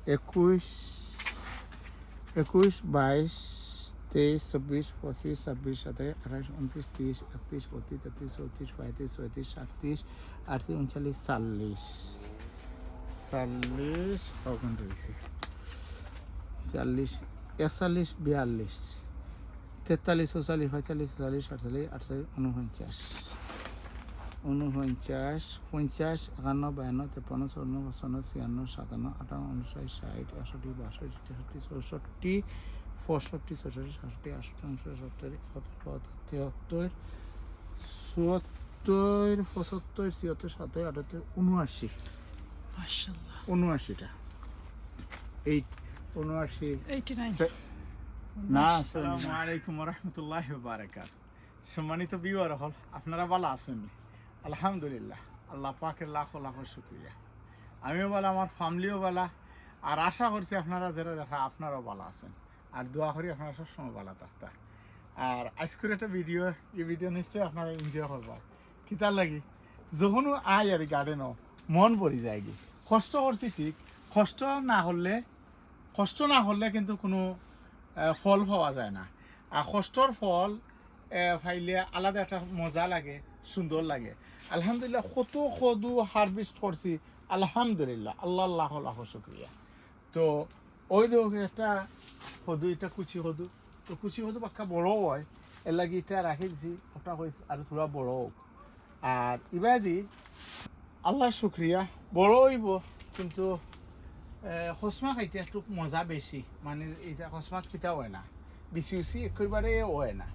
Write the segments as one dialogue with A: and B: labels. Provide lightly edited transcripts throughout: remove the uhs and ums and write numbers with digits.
A: 21, 22, 23, 24, 25, 26, 27, 28, 29, 30, 31, 32, 33, 34, 35, 36, 37, 38, 39, 40, 40 ওখান রয়েছে 40, 41, 42, 43, 44, 45, 46, 48, 48, 49, 49, 50, 51, 52, 53, 54, 55, 56, 57, 58, 59, 60, 61, 62, 63, 64, 65, 66, 67, 68, 69, 70, 71, 73, 74, 75, 76, 77, 78, 79,
B: মাশাআল্লাহ
A: 79টা 79 না
C: আসসালামু আলাইকুম ওয়া রাহমাতুল্লাহি ওয়া বারাকাতুহু। সম্মানিত ভিউয়ার হল, আপনারা ভালো আছেন? আলহামদুলিল্লাহ, আল্লাহ পাকের লাখ লাখ শুকরিয়া। আমিও ভালো, আমার ফ্যামিলিও ভালো, আর আশা করছি আপনারা যারা দেখা আপনারাও ভালো আছেন, আর দোয়া করি আপনারা সবসময় ভালো থাকতা। আর আজকের একটা ভিডিও, এই ভিডিও নিশ্চয়ই আপনারা এনজয় করবা। কিতার লাগি যখন আই আর গার্ডেনও মন ভরি যায় কি, কষ্ট করছি ঠিক, কষ্ট না হলে কিন্তু কোনো ফল পাওয়া যায় না। আর কষ্টর ফল পাইলে আলাদা একটা মজা লাগে, সুন্দর লাগে। আলহামদুলিল্লাহ, কত কদু হারভেস্ট করছি, আলহামদুলিল্লাহ, আল্লাহ লাখ লাখ শুকরিয়া। তো ওই একটা কদু, এটা কুচি কদু, তো কুচি কদু পাক্কা বড় হয়, এর লাগে এটা রাখি দিছি, ওটা আর পুরা বড় হোক। আর ইবাদি আল্লাহ শুক্রিয়া, বড় হইব, কিন্তু খসমা খাইতে একটু মজা বেশি, মানে এটা খসমাত পিঠা হয় না, বেশি বেশি একেবারে হয় না।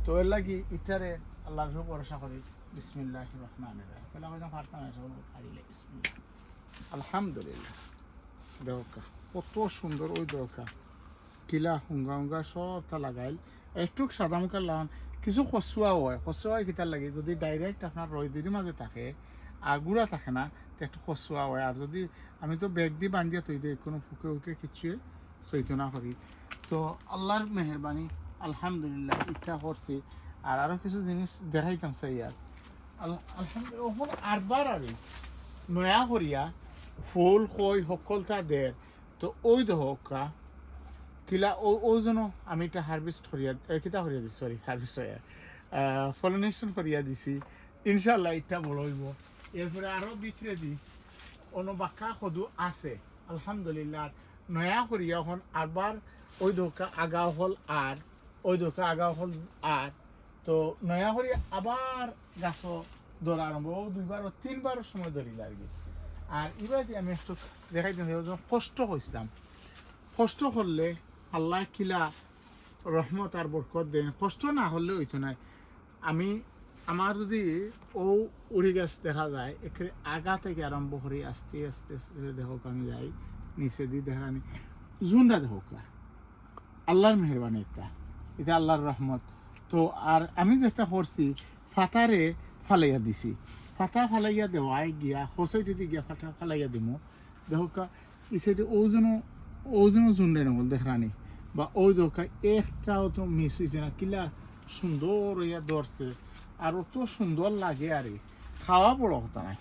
C: তো এর লাগি ইটারে আল্লাহর উপর ভরসা করি। বিসমিল্লাহির রহমানির রহিম, ফেলা হয়তো পারতাম না, সব পারিলে বিসমিল্লাহ, আলহামদুলিল্লাহ। দেওকা কত সুন্দর, ওই দেওকা কিলা হুঙ্গা হুঙ্গা সবটা লাগাইল, একটু সাদা মুখা লাগান, কিছু খসুয়া হয়, খসুয়া হয় কিতার লাগে, যদি ডাইরেক্ট আপনার রোদের মাঝে থাকে আর গুঁড়া থাকে না, তো একটু খসুয়া হয়। আর যদি আমি তো ব্যাগ দিয়ে বান্ধিয়া তৈ দিই, কোনো ফুকে ফুকে কিছুই সইতো না করি। তো আল্লাহর মেহরবানি, আলহামদুলিল্লাহ ইচ্ছা করছি। আর আরও কিছু জিনিস দেখাইতাম চাই। আর আলহামদুলিল্লাহ ওখান আরবার আর নয়া করিয়া ফুল কই সকলটা দের। তো ওই দহকা কিলা ওই জন্য আমি এটা হারভেস্ট করিয়া কিতা করিয়া দিছি, সরি হারভেস্ট করিয়া পলিনেশন করিয়া দিছি। ইনশাল্লাহ এটা বড় হইব। এরপরে আরও ভিতরে দিই অন্য বাক্কা সদু আছে, আলহামদুলিল্লাহ। নয়া করিয়া এখন আরবার ওই দোকা আগা হল, আর ওই দোকা আগা হল, আর তো নয়া করি আবার গাছ ধরা আরম্ভ, দুইবার তিনবার সময় ধরিল আর কি। আর এবার আমি একটু দেখাই দিন, কষ্ট করছিলাম, কষ্ট করলে আল্লাহ কিলা রহমত আর বরকত দেন, কষ্ট না হলে হইতো নাই। আমার যদি ও উড়ি গাছ দেখা যায়, এখানে আগা থেকে আরম্ভ করি আস্তে আস্তে আস্তে দেখো আমি যাই নিচে দিয়ে দেখানি জুনটা দেখো আল্লাহর মেহরবানি, এটা আল্লাহর রহমত। তো আর আমি যেটা করছি, ফাতারে ফালাইয়া দিছি, ফাতা ফালাইয়া দেওয়াই গিয়া হোসাইটিতে গিয়া ফাটা ফালাইয়া দিমো দেখা এই সাইডে ওজনও জুন্ডে নগল দেখানি, বা ওই দোকা একটাও তো মিস হয়েছে না, কিলা সুন্দর হইয়া ধরছে। আর অত সুন্দর লাগে, আর খাওয়া বড় কথা নাই,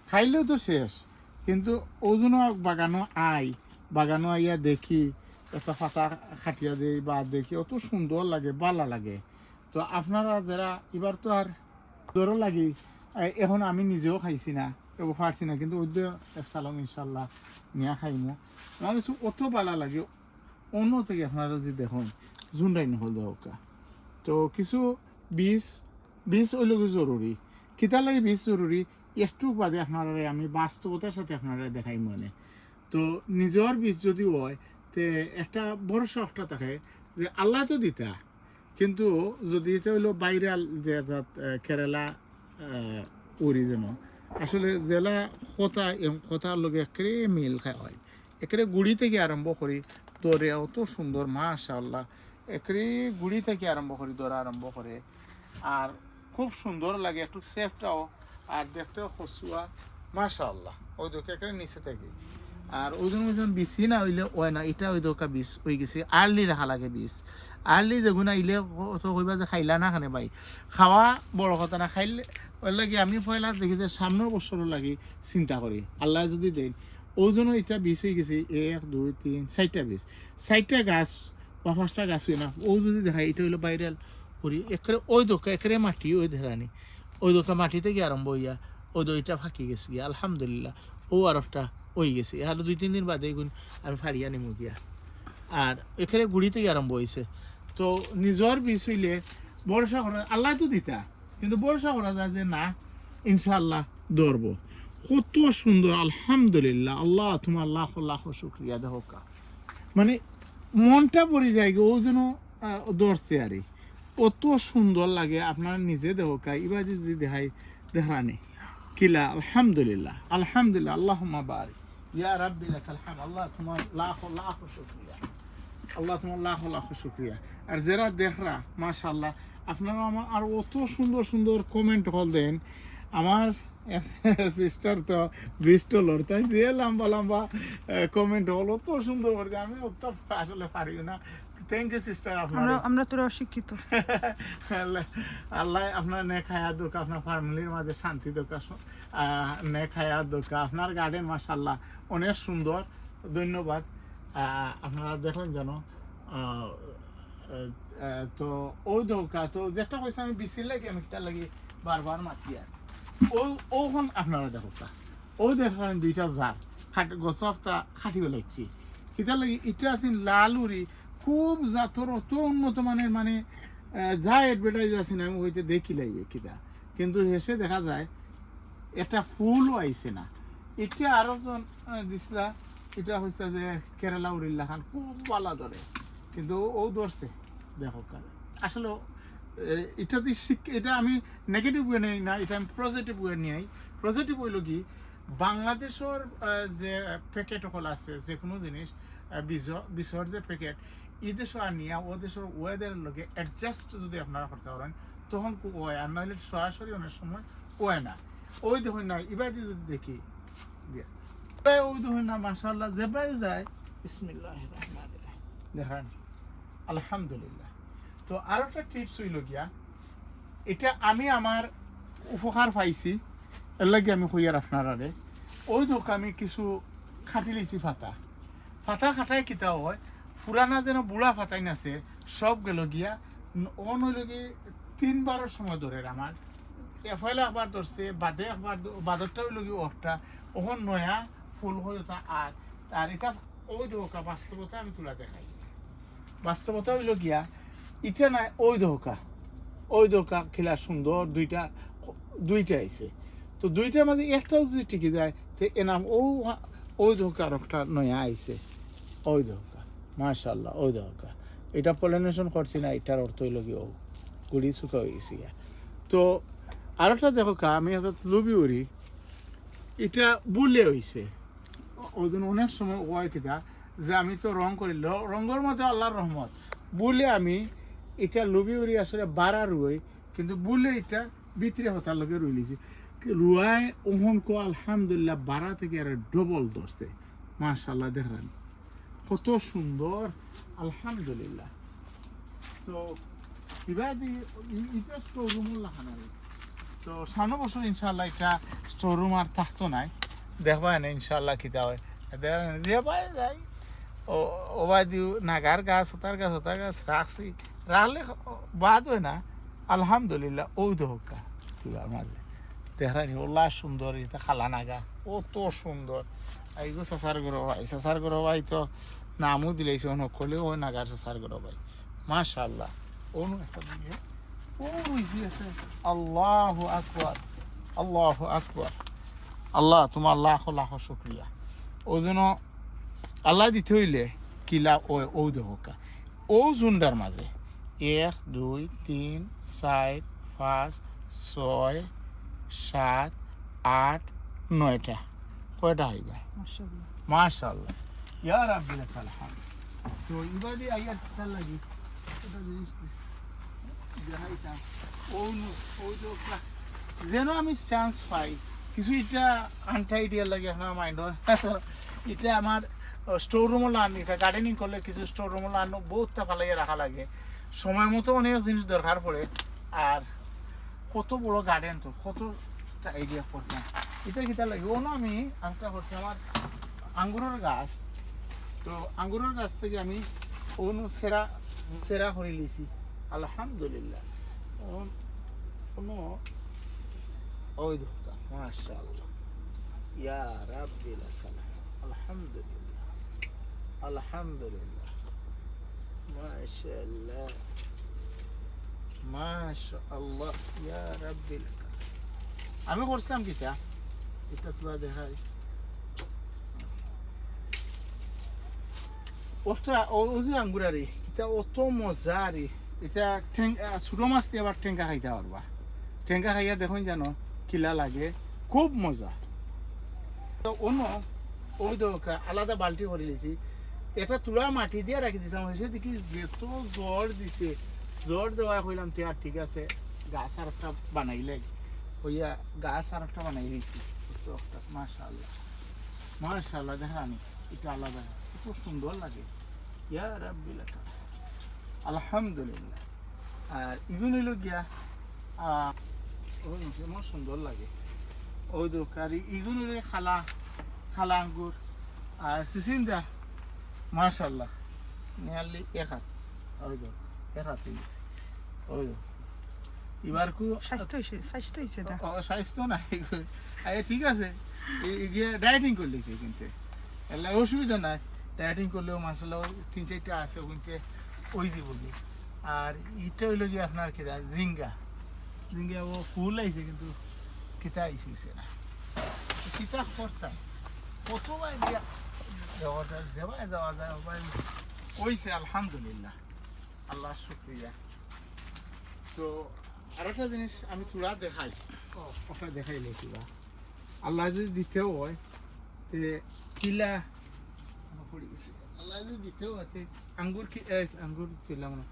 C: খাইলেও তো শেষ। কিন্তু ওজনও বাগানো আইয়া দেখি, একটা পাতা খাটিয়া দেই বা দেখি, অত সুন্দর লাগে, ভালো লাগে। তো আপনারা যারা এবার তো আর দরও লাগি, এখন আমি নিজেও খাইছি না, এবার পারছি না, কিন্তু ওই সালাম ইনশাল্লাহ নিয়ে খাইমো। আমার কিছু অত ভালো লাগে। অন্য থেকে আপনারা যদি দেখুন জুন্ডাই নহল দেওয়া, তো কিছু বীজ ওই লোক জরুরি, কিতার লাগে বীজ জরুরি, একটু বাদে আপনারা আমি বাস্তবতার সাথে আপনারা দেখাই মনে। তো নিজের বীজ যদি হয়, তে একটা ভরসা একটা থাকে যে আল্লাহ তো দিতা, কিন্তু যদি এটা হইলো বাইরাল যে কেরালা উড়ি যেন আসলে জেলা কথার লোক একেবারে মিল খায় হয়, একেবারে গুড়ি থেকে আরম্ভ করি দৌড়ে অত সুন্দর, মাশাআল্লাহ, একেবারে গুড়ি থেকে আরম্ভ করি দৌড়া আরম্ভ করে। আর খুব সুন্দর লাগে, একটু সেফটাও, আর দেখতেও খসুয়া, মাশাআল্লাহ। ওই দেখে একেবারে নিচে থেকে। আর ওজন বেশি না হইলে ওই না, এটা ওই দোকা বীজ হয়ে গেছে, আর্লি রাখা লাগে বীজ। আর্লি যেগুলো আইলে তো কইবা যে খাইলা না খানে ভাই, খাওয়া বড় কথা না, খাইলে ওই লাগে আমি পয়লা দেখি যে সামনের বছরও লাগি চিন্তা করি, আল্লাহ যদি দেন
A: ওজনও এটা বীজ হয়ে গেছে 1 2 3 4টা বীজ 4টা গাছ বা 5টা গাছ হই না ও যদি দেখায় এটা হলো ভাইরাল করি একরে ওই দোকা একরে মাটি ওই দেখানি ওই দোকা মাটি থেকে আরম্ভ হইয়া ওই দইটা ফাঁকি গেছে গিয়া আলহামদুলিল্লাহ ও আরফটা ওই গেছে আর 2-3 দিন বাদে এগুন আমি ফাড়িয়া নিমু গিয়া আর এখানে গুড়ি থেকে আরম্ভ হয়েছে তো নিজের বীজ হইলে ভরসা করা আল্লাহ তো দিতা কিন্তু ভরসা করা যায় যে না ইনশাআল্লাহ ধরব কত সুন্দর আলহামদুলিল্লাহ আল্লাহ তোমার লাখ লাখ শুক্রিয়া দেহকা মানে মনটা পড়ে যায় ও যেন ধরছে আরে কত সুন্দর লাগে আপনারা নিজে দেহকা এবার যদি দেখানি কিলা আলহামদুলিল্লাহ আলহামদুলিল্লাহ আল্লাহুম্মা বারিক ইয়া রাব্বি লাকাল হামদ আল্লাহ তোমার লাখ লাখ শুকরিয়া আল্লাহ তোমার লাখ লাখ শুকরিয়া আর যারা দেখরা মাশাআল্লাহ আপনারা আমার আর অত সুন্দর সুন্দর কমেন্ট হল দেন আমার সিস্টার তো বিস্টলর তাই যে লম্বা লম্বা কমেন্ট হল অত সুন্দর করে আমি অত আসলে পারি না থ্যাংক ইউ সিস্টার আপনারা
B: আমরা তোরা অশিক্ষিত
A: আল্লাহ আপনার নেক হায়াত দোক আপনার ফ্যামিলির মাঝে শান্তি দোক নেক হায়াত দোক আপনার গার্ডেন মাশাআল্লাহ অনেক সুন্দর ধন্যবাদ আপনারা দেখলেন যেন তো ওই দোকা তো যেটা কইছে আমি বিসি লাগে আমি একটা লাগি বারবার মাতি আর ওখন আপনারা দেখোকা ওই দেখেন 2টা জার গত সপ্তাহ খাটি বেলাইছি কিতা লাগি এটা আছে লালুরি খুব জাতর অত উন্নত মানের মানে যা অ্যাডভার্টাইজ আছে না আমি হইতে দেখি লাগবে কিতা কিন্তু হেসে দেখা যায় একটা ফুলও আইছে না এটা আরো জন দিসলা এটা হচ্ছে যে কেরালা উড়িল্লা খান খুব ভালো ধরে কিন্তু ও ধরছে দেখো আসলে এটা এটা আমি নেগেটিভ ওয়ে নেই না এটা আমি পজিটিভ ওয়ে নিয়ে পজিটিভ হইল কি বাংলাদেশের যে প্যাকেট হল আছে যে কোনো জিনিস বিষর যে প্যাকেট এই দেশে আর নিয়ে ও দেশের ওয়েদারের লগে অ্যাডজাস্ট যদি আপনারা করতে পারেন তখন ওয় আর নাহলে সরাসরি অনেক সময় ওয় না ওই দেখুন না এবার যদি দেখি ওই দেখুন না মাশাআল্লাহ যেবাই যায় বিসমিল্লাহির রহমানির রহিম দেখেন আলহামদুলিল্লাহ তো আর একটা টিপস হইল গিয়া এটা আমি আমার উপকার পাইছি এর লাগে আমি কইয়ার আপনারা ওই দোক আমি কিছু খাটি লিছি ফাতা খাটাই কিতা হয় পুরানা যেন বুড়া ফাতাই নাছে সব গেল গিয়া অন হইল গিয়ে 3বারের সময় ধরে আমার এফাইলে একবার ধরছে বাদে একবার বাদরটা হইল গিয়ে অফটা ওখন নয়া ফুল হয়ে আর এটা ওই দোকা বাস্তবতা আমি তুলা দেখাই বাস্তবতা হইল গিয়া এটা নাই ওই দোকা খেলা সুন্দর দুইটা আইছে তো দুইটার মাঝে একটাও যদি টিকে যায় তো এনাম ওই দোকার একটা নয়া আইছে ওই দোকা মাশাআল্লাহ ওই দোকা এটা পলিনেশন করছি না এটার অর্থ হইল গিয়ে ও গুড়ি শুকা হয়ে গেছি তো আর একটা দেখো আমি একটা লুবি উড়ি এটা বুলে হইছে ওই জন্য অনেক সময় ওয়াই কিতা যে আমি তো রং করিল রঙের মধ্যে আল্লাহর রহমত বুলে আমি এটা লুবি উড়ি আসলে বাড়া রুই কিন্তু বুলে এটা ভিতরে হতার লগে রুই লিছি রুয়াই ওহন কো আলহামদুলিল্লাহ বাড়া থেকে আর ডবল ধরছে মাশাআল্লাহ দেখেন কত সুন্দর আলহামদুলিল্লাহ তো এবার এটা স্টোরুম লাগানো তো 9 বছর ইনশাআল্লাহ এটা স্টোরুম আর থাকতো নাই দেখবা না ইনশাআল্লাহ কিতা হয় যে পাই যাই ও দিও নাগার গাছ হতার গাছ রাখছি রাখলে বাদ হয় না আলহামদুলিল্লাহ ওই দোকা তুলার মাঝে দেখানি ওলা সুন্দর এটা খালা নাগা অত সুন্দর এইগো চাচার গরো ভাই তো নামও দিলেছে নকলে ওই নাগার চাচার গরো ভাই মাশাআল্লাহ অনু একটা দিকে ও হইছে আল্লাহু আকবার আল্লাহ তোমার লাখ লাখ শুকরিয়া ও যেন আল্লাহ দিতে হইলে কিলা ও দোকা ও জুন্ডার মাঝে 1 2 3 4 5 6 7 8 9টা কয়টা হইবা মাশাআল্লাহ ইয়া রাব্বি লাকাল হামদ তো ইবাদি আয়াত তার লাগি এটা জিনিস যাইতা ও দোকা যেন আমি চান্স পাই কিছু এটা আনটাইডিয়া লাগে আমার মাইন্ডর এটা আমার স্টোর রুমও আনি গার্ডেনিং করলে কিছু স্টোর রুমও আনো বহুতটা ফালাইয়া রাখা লাগে সময় মতো অনেক জিনিস দরকার পড়ে আর কত বড় গার্ডেন তো কতটা আইডিয়া করতাম এটা কিতা লাগে ও না আমি আনটা করছি আমার আঙ্গুরের গাছ, তো আঙ্গুরের গাছ থেকে আমি অনু সেরা সেরা করে লিছি আলহামদুলিল্লাহ। কোনো ওই ধরতা মাশাআল্লাহ ইয়া রাব্বি লাকাল আলহামদুলিল্লাহ আলহামদুলিল্লাহ মাশাআল্লাহ মাশাআল্লাহ ইয়া রাব্বি লাকাল। আমি করছিলাম কিটা এটা তোরা দেখাই ওটা ও যে আঙ্গুরারি এটা অত মজারি। এটা ছোট মাছ দিয়ে আবার টেঙ্কা খাইতে পারবা। টেঙ্কা খাইয়া দেখুন জানো কিলা লাগে, খুব মজা। তো অন্য ওই তো আলাদা বালতি করে লিছি, এটা তুলা মাটি দিয়ে রাখি দিয়েছিলাম। হয়েছে দেখি যেত জ্বর দিছে, জ্বর দেওয়া কইলাম তে আর ঠিক আছে গাছ আর একটা বানাইলে হইয়া গাছ আর একটা বানাই দিয়েছি। মাশাআল্লাহ মাশাআল্লাহ দেখেন আমি এটা আলাদা খুব সুন্দর লাগে ইয়া রাব্বি লাকা আলহামদুলিল্লাহ। আর ইগুন হইল গিয়া আমার সুন্দর লাগে ওই দোকারি ইগুন হইলে খালা খালা আঙ্গুর আর সিসিন্দা মাশাআল্লাহ নিয়ারলি এক হাত ওই দো এক হাত হয়েছে ওই দো এবার কু
B: স্বাস্থ্য হয়েছে দা
A: স্বাস্থ্য না ঠিক আছে গিয়ে ডায়েটিং করলেছে কিন্তু এলা অসুবিধা নাই। ডায়েটিং করলেও মাশাআল্লাহ 3-4টা আছে ওইতে ওই যে বলি। আর এটা হইল গিয়ে আপনার কেটা জিঙ্গা জিঙ্গা ও ফুল আইছে কিন্তু কেটা আইসে না কিতা করতাম কতবার দিয়া যাওয়া যায় যাওয়া যায় কইছে আলহামদুলিল্লাহ আল্লাহ শুকরিয়া। তো আর একটা জিনিস আমি তোরা দেখাই ওটা দেখাই লেছি বা আল্লাহ যদি দিতেও হয় তে কিলা আল্লাহ যদি দিতেও হয় আঙ্গুর আঙ্গুর কিলাম না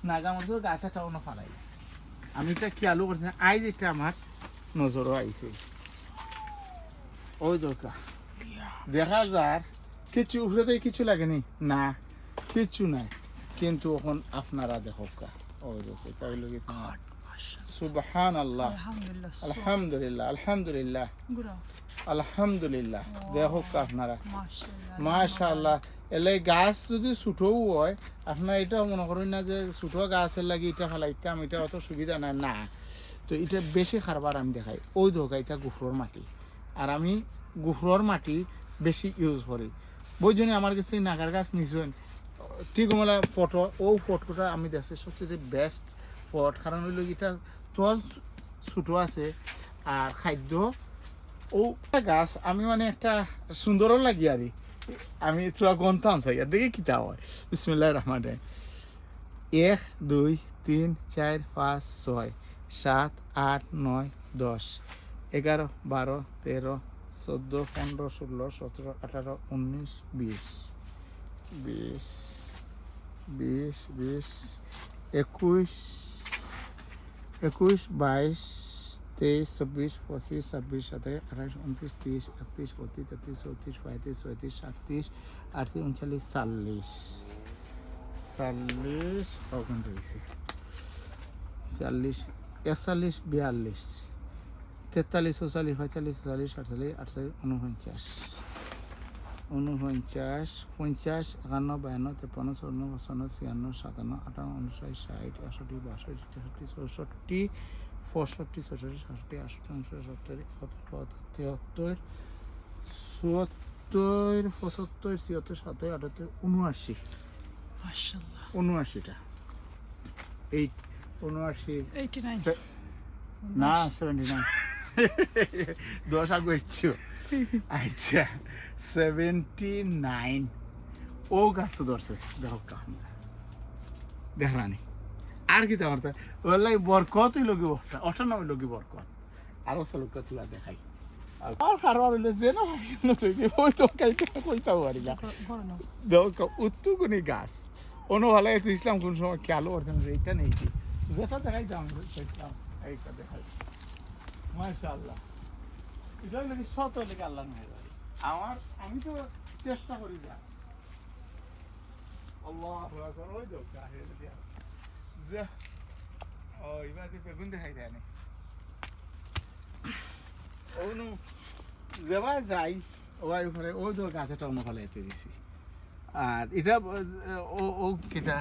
A: নাগামরিচের গাছ একটা অন্য ফালাই গেছে। আমি এটা খেয়ালও করছি না, আইজ এটা আমার নজরও আইছে ওই দরকার দেখা যার কিছু উপরে কিছু লাগেনি না কিছু নাই, কিন্তু এখন আপনারা দেখো ওই দেখো তাহলে কি সুবহানাল্লাহ আলহামদুলিল্লাহ আলহামদুলিল্লাহ আলহামদুলিল্লাহ দেখো আপনারা মাশাআল্লাহ। এলে গাছ যদি ছোটও হয় আপনারা এটা মনে করেন না যে ছোট গাছের লাগে এটা ফেলাইতাম এটা অত সুবিধা নাই না। তো এটা বেশি খারবার আমি দেখাই ওই ধোকা এটা গুফরোর মাটি, আর আমি গুফরোর মাটি বেশি ইউজ করি বইজনে আমার কাছে নাগার গাছ নিছেন ঠিক মেলা ফটো ও ফটোটা আমি দেখছি সবচেয়ে বেস্ট ফট, কারণ হইল এটা তল ছোটো আছে আর খাদ্য ও গাছ আমি মানে একটা সুন্দরও লাগি আর আমি তোরা গন্তাম চাই আর দেখি কিতা হয়। বিসমিল্লাহির রহমানির রহিম 1 2 3 4 5 6 7 8 9 10 11 12 13 14 15 16 17 18 19 20 20 20 20 21 21 22 23 24 25 26 27 28 29 30 31 32 33 34 35 36 37 38 39 40 ওখান রয়েছে 40 41 42 43 44 45 46 48 48 49 49 50 51 52 53 54 55 56 57 58 59 60 61 62 63 64 65 66 67 68 69 70 75 76 77 78 79
B: মাশাআল্লাহ
A: 79টা
B: 89
A: না 79 10 আগে ইচ্ছু আচ্ছা 79 ও গাছ ধরছে দেখো দেখরানি আর কি তোমার ওলাই বরকত হইল কি ওটা নাম হইল কি বরকত আরো লোক তুলা দেখাই আর খারবার হইলে যে না তৈরি ওই তো কাইতে কইতে পারি না দেখো উত্তুকুনি গাছ অন্য ভালো তো ইসলাম কোন সময় খেয়ালও করতেন এইটা নেই কি যেটা দেখাই দাম ইসলাম এইটা দেখাই মাশাআল্লাহ এটা নাকি শত লেগে আল্লাহ হয়ে যাবে আমার আমি তো চেষ্টা করি যা আল্লাহু আকবার ওই তো কাহে দিয়া যে ও এবার কি বেগুন দেখাই দেয় না অনু যেবা যাই ওই ফলে ওই তো গাছটা অন্য ফলে এতে দিছি আর এটা ও কিটা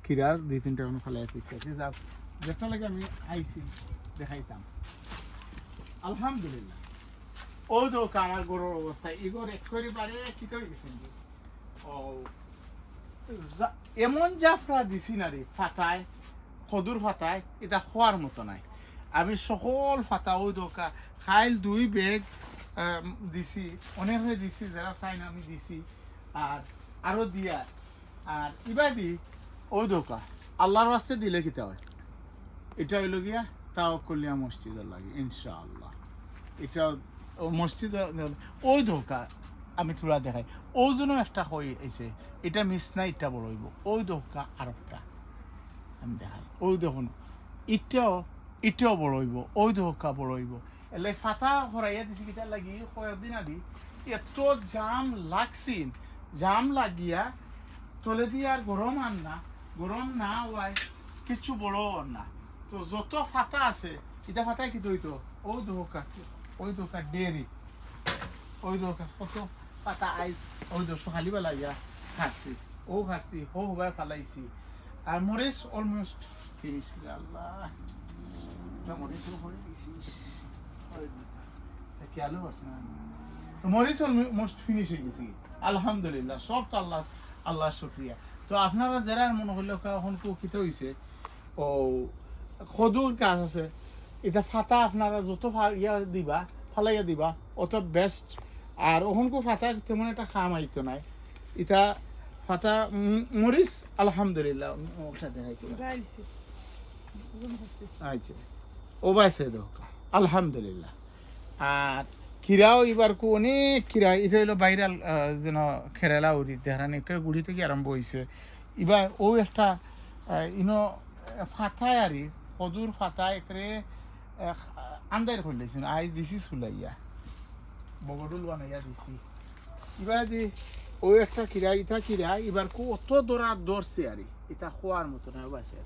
A: কিরা 2-3টা অন্য ফলে এতে দিছি যাক যেটা লাগে আমি আইছি দেখাইতাম আলহামদুলিল্লাহ ওই তো আমার গরুর অবস্থা ইগোর একেবারে কিতে হয়ে গেছেন ও এমন জাফরা দিছি না রে ফাটায় কদুর ফাটায় এটা খোয়ার মতো নাই আমি সকল ফাটা ওই দোকা খাইল 2 ব্যাগ দিছি অনেক দিছি যারা চাই না আমি দিছি আর আরো দিয়া আর ইবাদি ওই দোকা আল্লাহর ওয়াস্তে দিলে কিতা হয় এটা হইল গিয়া তাওয়াক্কুলিয়া মসজিদের লাগে ইনশাআল্লাহ এটা মসজিদ ওই দোকা আমি তোরা দেখাই ওজনও একটা হয়ে এসে এটা মিস না এটা বড় হইব ওই দোকা আরেকটা আমি দেখাই ওই দেখুন এটাও বড় হইব ওই দোকা বড় হইব এলে ফাটা হরাইয়া দিছি কিটা লাগি কয়েকদিন আদি এত জাম লাগছিন জাম লাগিয়া তলে দিয়ে আর গরম আন না গরম না হওয়ায় কিছু বড় না তো যত ফাটা আছে এটা ফাটায় কি হইতো ওই দোকা ডেরি ওই দোকা কত পাতা আইস ওই দোষ খালি বেলা ইয়া খাচ্ছি হো হবাই ফালাইছি আর মরিচ অলমোস্ট ফিনিশ আল্লাহ মরিচের উপরে দিছিস খেয়ালও পারছি না মরিচ অলমোস্ট ফিনিশ হয়ে গেছি আলহামদুলিল্লাহ সব তো আল্লাহ শুকরিয়া তো আপনারা যারা মনে হইল এখন কুকিত হয়েছে ও খদুর গাছ আছে এটা ফাটা আপনারা যত ইয়া দিবা ফালাইয়া দিবা অত বেস্ট আর ওখানকো ফাটা তেমন একটা খাম আইতো নাই এটা ফাটা মরিচ আলহামদুলিল্লাহ আচ্ছা ও বাইছে দোকা আলহামদুলিল্লাহ আর খিরাও এবার কো অনেক খিরা এটা হইলো বাইরাল যেন খেরালা উড়ি দেহারানি গুড়ি থেকে আরম্ভ হয়েছে এবার ও একটা ইনো ফাটায় আরি কদুর ফাটায় একরে আন্দার করলেছেন আইজ দিছি সুলাইয়া বগডুল বানাইয়া দিছি এবার দি ওই একটা কিরা ইটা কিরা এবার কত দৌড়া দৌড়ছে আরে এটা খোয়ার মতো না বাসে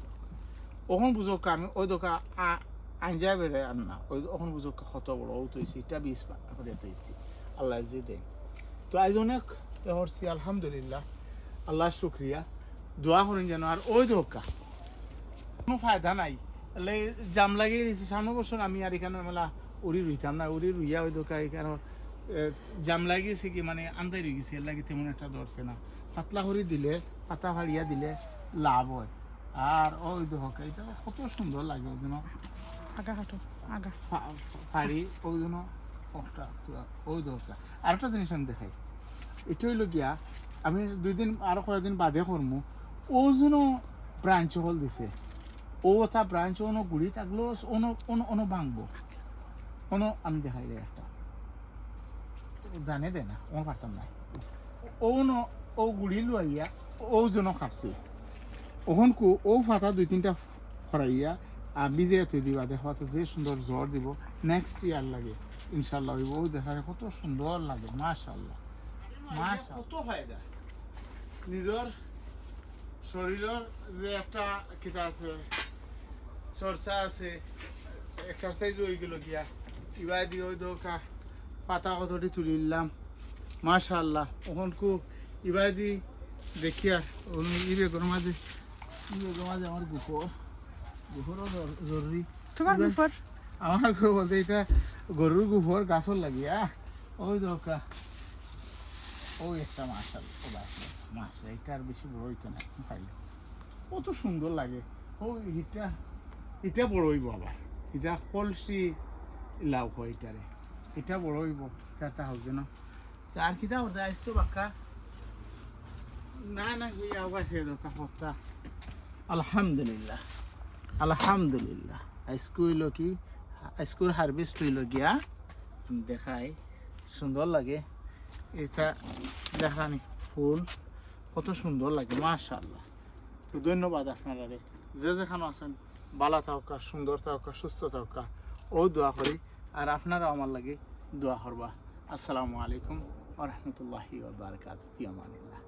A: ওখন বুঝো আমি ওই দোকা আঞ্জা বেড়ে আন না ওই ওখন বুঝো কত বড় ও তৈছি এটা 20 করে তৈছি আল্লাহ জি দেন তো আজ অনেক হরছি আলহামদুলিল্লাহ আল্লাহ শুকরিয়া দোয়া করেন যেন আর ওই দোকা কোনো ফায়দা নাই জাম লাগিয়ে দিয়েছি সামনে বছর আমি আর এখানে মেলা উড়ি রুইতাম না উড়ি রুইয়া ওই দোকা এখানে জাম লাগিয়েছে কি মানে আন্দাই রয়ে গেছে এর লাগে তেমন একটা ধরছে না পাতলা করে দিলে পাতা ফাড়িয়া দিলে লাভ হয় আর ওই দোকা এটা কত সুন্দর লাগে ওই জন্য ফাড়ি ওই জন্য ওই দোকা আরেকটা জিনিস আমি দেখাই এটা হইল গিয়া আমি 2 দিন আরো কয়েকদিন বাদে করবো ও যেন ব্রাঞ্চ হল দিছে ও তা ব্রাঞ্চ অন্য গুড়ি থাকলো অন্য ভাঙবো কোনো আমি দেখাই রে একটা জানে দে না ও পারতাম না ও গুড়ি লইয়া ও জন খাটছি ওখানকু ও ফাটা 2-3টা ফরাইয়া আর বিজে তুই দিবা দেখা তো যে সুন্দর জ্বর দিব নেক্সট ইয়ার লাগে ইনশাল্লাহ ও দেখা কত সুন্দর লাগে মাশাআল্লাহ কত ফায়দা নিজের শরীরের যে একটা কিতা আছে চর্চা আছে এক্সারসাইজ হয়ে গেল গিয়া কিবা দিয়ে ওই দোকা পাতা কতটি তুলিলাম মাশাআল্লাহ ওখানকু ইবা দি দেখিয়া ইবেগর মাঝে আমার গুফরও জরুরি
B: তোমার গুফর
A: আমার ঘর বলতে এটা গরুর গুফর গাছর লাগিয়া ওই দোকা ওই একটা মাশাআল্লাহ মাশা এটা আর বেশি বড় হইতো না খাইলে কত সুন্দর লাগে ওই এটা বড় হইব আবার এটা কলসি লাউ হয় এটারে এটা বড় হইব তারটা হবে না আর কিটা হতে আসতো বাক্কা না হইয়া আবাসে দোকা হতা আলহামদুলিল্লাহ স্কুল কি স্কুল হারভেস্ট হইল গিয়া দেখাই সুন্দর লাগে এটা দেখানি ফুল কত সুন্দর লাগে মাশাআল্লাহ তো ধন্যবাদ আপনারা যে যেখানে আছেন ভালো থাকা সুন্দর থাকা সুস্থ থাকা ও দোয়া করি আর আপনারা আমার লাগে দোয়া করবা আসসালামু আলাইকুম ওয়া রাহমাতুল্লাহি ওয়া বারাকাতুহু ফি আমানিল্লাহ।